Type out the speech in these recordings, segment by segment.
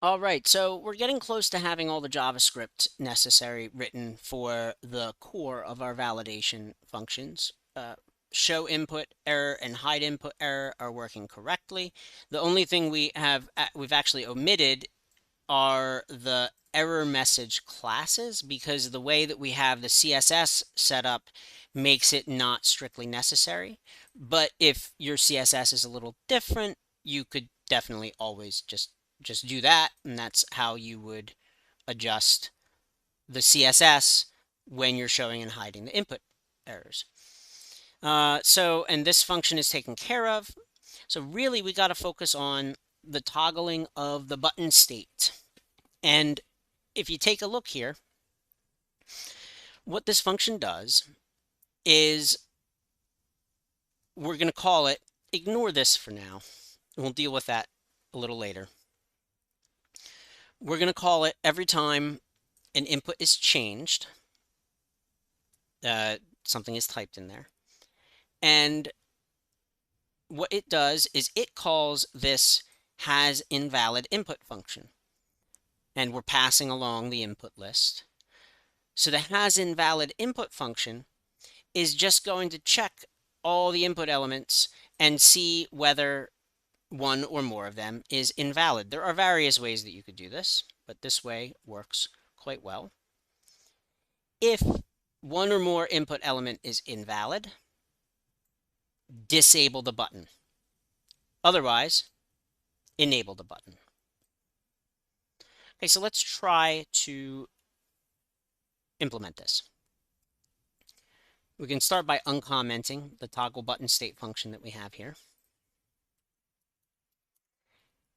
All right, so we're getting close to having all the JavaScript necessary written for the core of our validation functions. Show input error and hide input error are working correctly. The only thing we've actually omitted are the error message classes because the way that we have the CSS set up makes it not strictly necessary. But if your CSS is a little different, you could definitely always just do that, and that's how you would adjust the CSS when you're showing and hiding the input errors. And this function is taken care of. So really, we got to focus on the toggling of the button state. And if you take a look here, what this function does is we're going to call it, ignore this for now, and we'll deal with that a little later. We're going to call it every time an input is changed, something is typed in there. And what it does is it calls this has invalid input function. And we're passing along the input list. So the has invalid input function is just going to check all the input elements and see whether one or more of them is invalid. There are various ways that you could do this, but this way works quite well. If one or more input element is invalid, disable the button. Otherwise, enable the button. Okay, so let's try to implement this. We can start by uncommenting the toggleButtonState function that we have here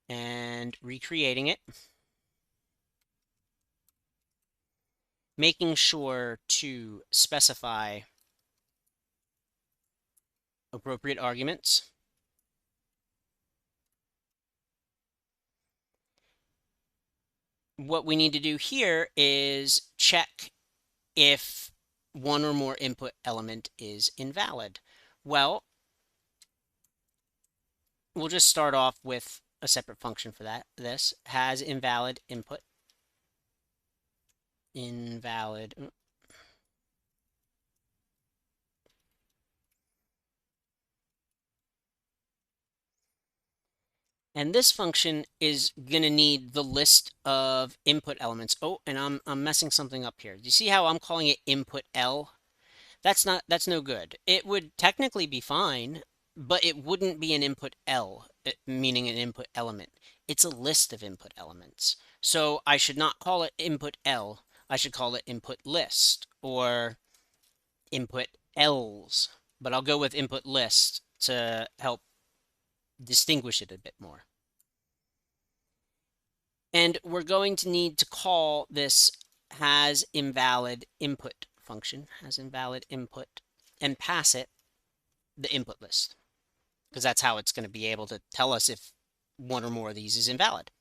and recreating it, making sure to specify appropriate arguments. What we need to do here is check if one or more input element is invalid. Well, we'll just start off with a separate function for that. This has invalid input. Invalid. And this function is going to need the list of input elements. Oh, and I'm messing something up here. Do you see how I'm calling it input L? That's no good. It would technically be fine, but it wouldn't be an input L, meaning an input element. It's a list of input elements. So I should not call it input L. I should call it input list or input Ls. But I'll go with input list to help distinguish it a bit more. And we're going to need to call this has invalid input function, has invalid input, and pass it the input list, because that's how it's going to be able to tell us if one or more of these is invalid.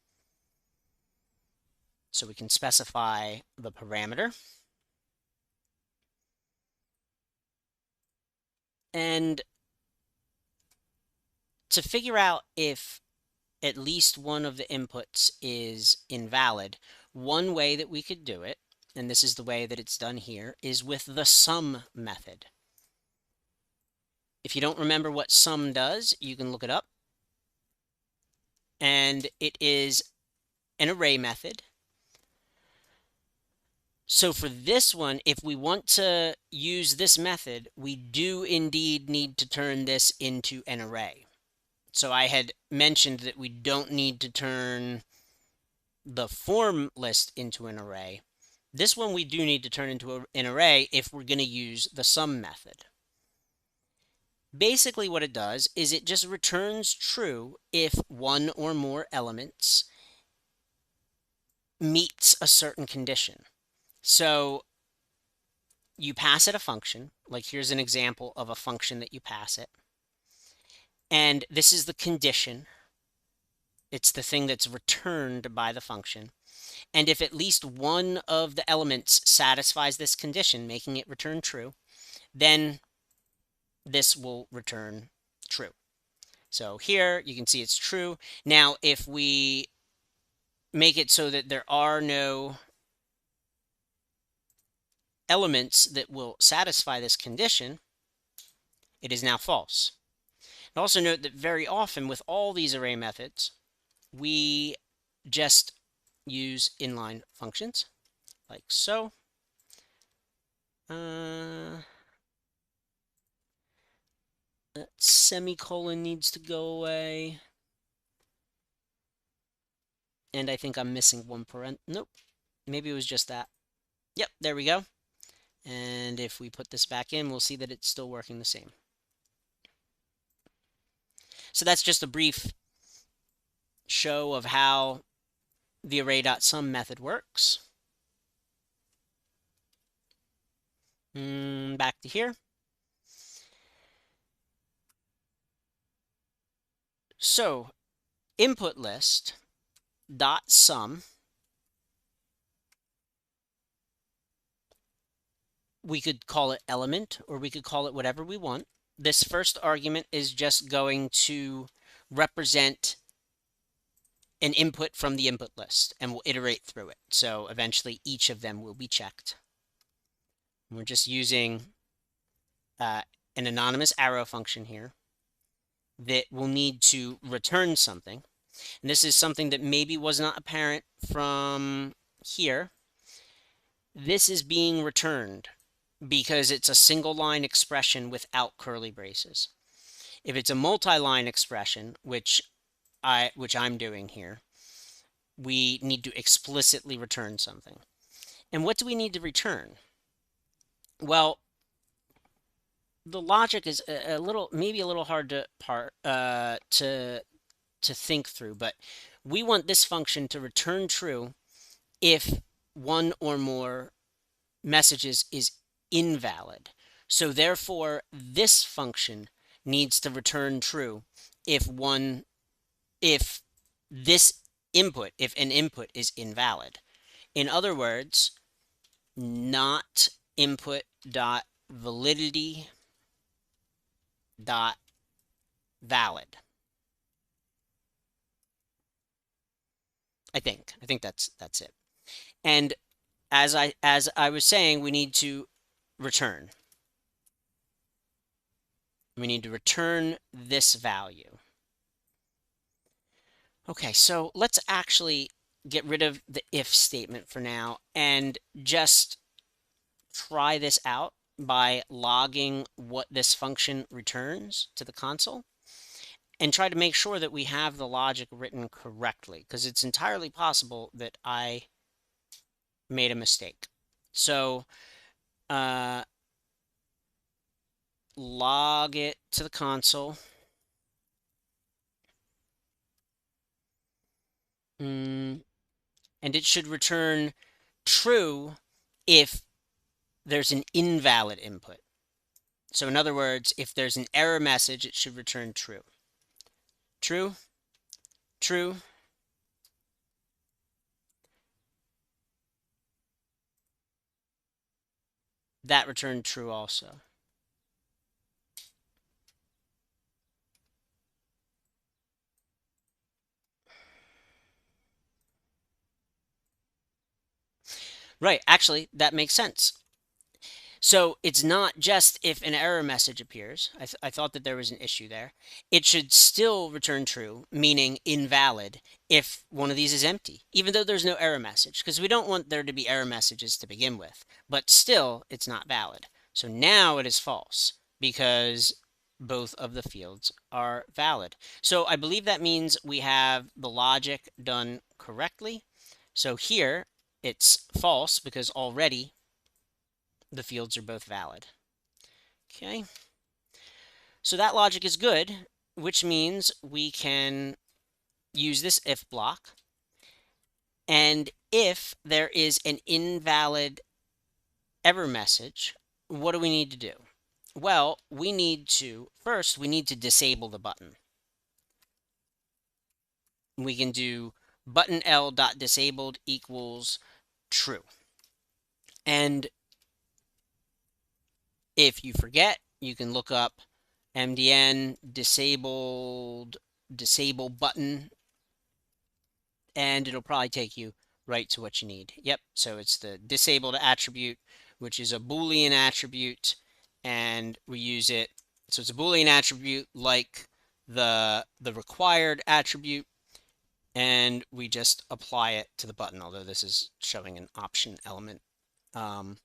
So we can specify the parameter. And to figure out if at least one of the inputs is invalid, one way that we could do it, and this is the way that it's done here, is with the sum method. If you don't remember what sum does, you can look it up. And it is an array method. So for this one, if we want to use this method, we do indeed need to turn this into an array. So I had mentioned that we don't need to turn the form list into an array. This one we do need to turn into an array if we're going to use the sum method. Basically what it does is it just returns true if one or more elements meets a certain condition. So you pass it a function, like here's an example of a function that you pass it. And this is the condition. It's the thing that's returned by the function. And if at least one of the elements satisfies this condition, making it return true, then this will return true. So here you can see it's true. Now, if we make it so that there are no elements that will satisfy this condition, it is now false. And also note that very often with all these array methods, we just use inline functions like so. That semicolon needs to go away. And I think I'm missing one parent. Nope. Maybe it was just that. Yep, there we go. And if we put this back in, we'll see that it's still working the same. So that's just a brief show of how the array.sum method works. Back to here. So input list dot sum, we could call it element or we could call it whatever we want. This first argument is just going to represent an input from the input list, and we'll iterate through it. So eventually each of them will be checked. We're just using an anonymous arrow function here that will need to return something. And this is something that maybe was not apparent from here. This is being returned because it's a single line expression without curly braces. If it's a multi-line expression, which I'm doing here, we need to explicitly return something. And what do we need to return? Well, the logic is maybe a little hard to think through, but we want this function to return true if one or more messages is invalid. So therefore, this function needs to return true if this input, if an input is invalid. In other words, not input dot validity dot valid. I think that's it. And as I was saying, we need to return. We need to return this value. Okay, so let's actually get rid of the if statement for now and just try this out by logging what this function returns to the console and try to make sure that we have the logic written correctly, because it's entirely possible that I made a mistake. So log it to the console. And it should return true if there's an invalid input. So in other words, if there's an error message, it should return true. True, true. That returned true also. Right, actually, that makes sense. So it's not just if an error message appears. I thought that there was an issue there. It should still return true, meaning invalid, if one of these is empty, even though there's no error message, because we don't want there to be error messages to begin with. But still, it's not valid. So now it is false, because both of the fields are valid. So I believe that means we have the logic done correctly. So here, it's false, because already the fields are both valid. Okay, so that logic is good, which means we can use this if block. And if there is an invalid error message, what do we need to do? Well, first we need to disable the button. We can do button l.disabled equals true. And if you forget, you can look up mdn disable button and it'll probably take you right to what you need. Yep, so it's the disabled attribute, which is a Boolean attribute, and we use it. So it's a Boolean attribute like the required attribute, and we just apply it to the button, although this is showing an option element. Um,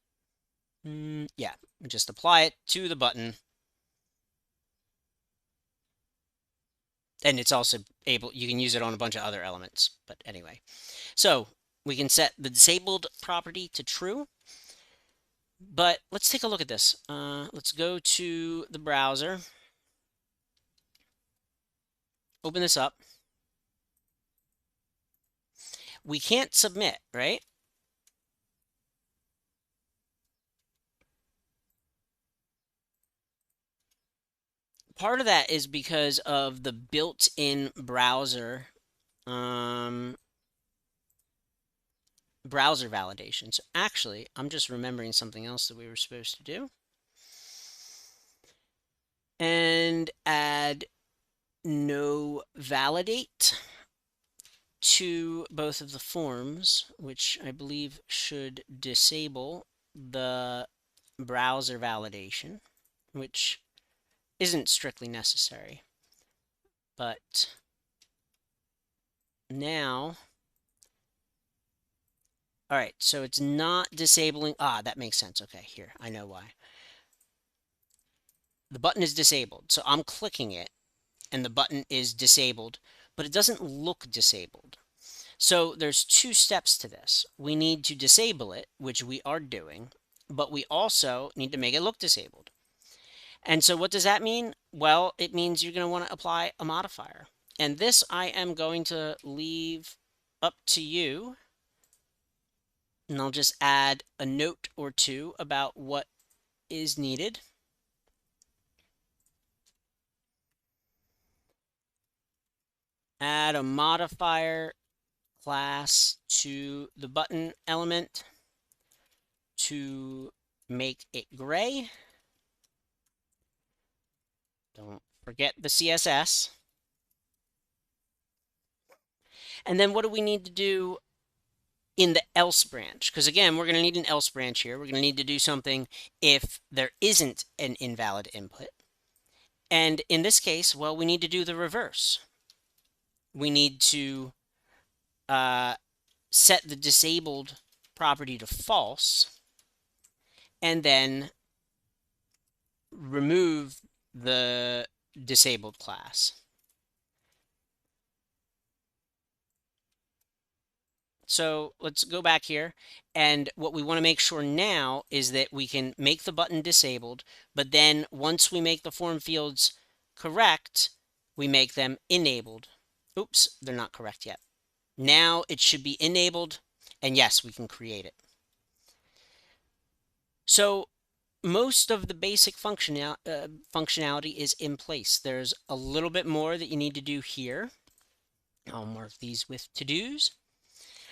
yeah, just apply it to the button, and it's also able, you can use it on a bunch of other elements. But anyway, so we can set the disabled property to true. But let's take a look at this. Let's go to the browser, open this up. We can't submit, right? Part of that is because of the built-in browser browser validation. So actually, I'm just remembering something else that we were supposed to do. And add no validate to both of the forms, which I believe should disable the browser validation, which isn't strictly necessary. But now, all right, so it's not disabling. That makes sense. Okay, here, I know why. The button is disabled, so I'm clicking it, and the button is disabled, but it doesn't look disabled. So there's two steps to this. We need to disable it, which we are doing, but we also need to make it look disabled. And so what does that mean? Well, it means you're going to want to apply a modifier. And this I am going to leave up to you. And I'll just add a note or two about what is needed. Add a modifier class to the button element to make it gray. Don't forget the CSS. And then what do we need to do in the else branch? Because again, we're going to need an else branch here. We're going to need to do something if there isn't an invalid input. And in this case, well, we need to do the reverse. We need to set the disabled property to false, and then remove the disabled class. So let's go back here, and what we want to make sure now is that we can make the button disabled, but then once we make the form fields correct, we make them enabled. Oops, they're not correct yet. Now it should be enabled, and yes, we can create it. So most of the basic functionality is in place. There's a little bit more that you need to do here. I'll mark these with to-dos.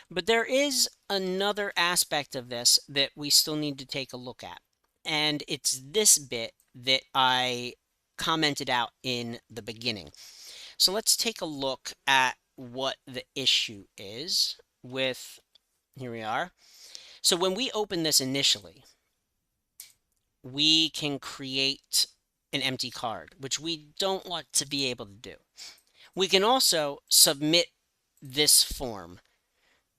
But there is another aspect of this that we still need to take a look at. And it's this bit that I commented out in the beginning. So let's take a look at what the issue is with, here we are. So when we open this initially, we can create an empty card, which we don't want to be able to do. We can also submit this form.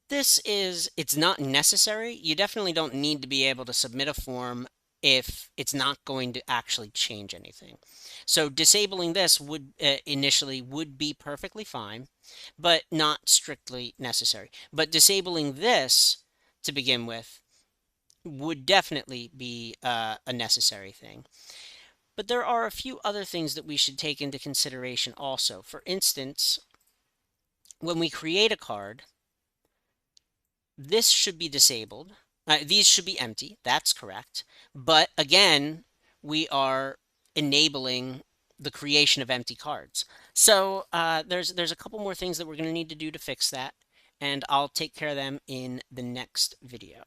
It's not necessary. You definitely don't need to be able to submit a form if it's not going to actually change anything. So disabling this would initially would be perfectly fine, but not strictly necessary. But disabling this to begin with would definitely be a necessary thing. But there are a few other things that we should take into consideration also. For instance, when we create a card, this should be disabled. These should be empty. That's correct. But again, we are enabling the creation of empty cards. So there's a couple more things that we're going to need to do to fix that, and I'll take care of them in the next video.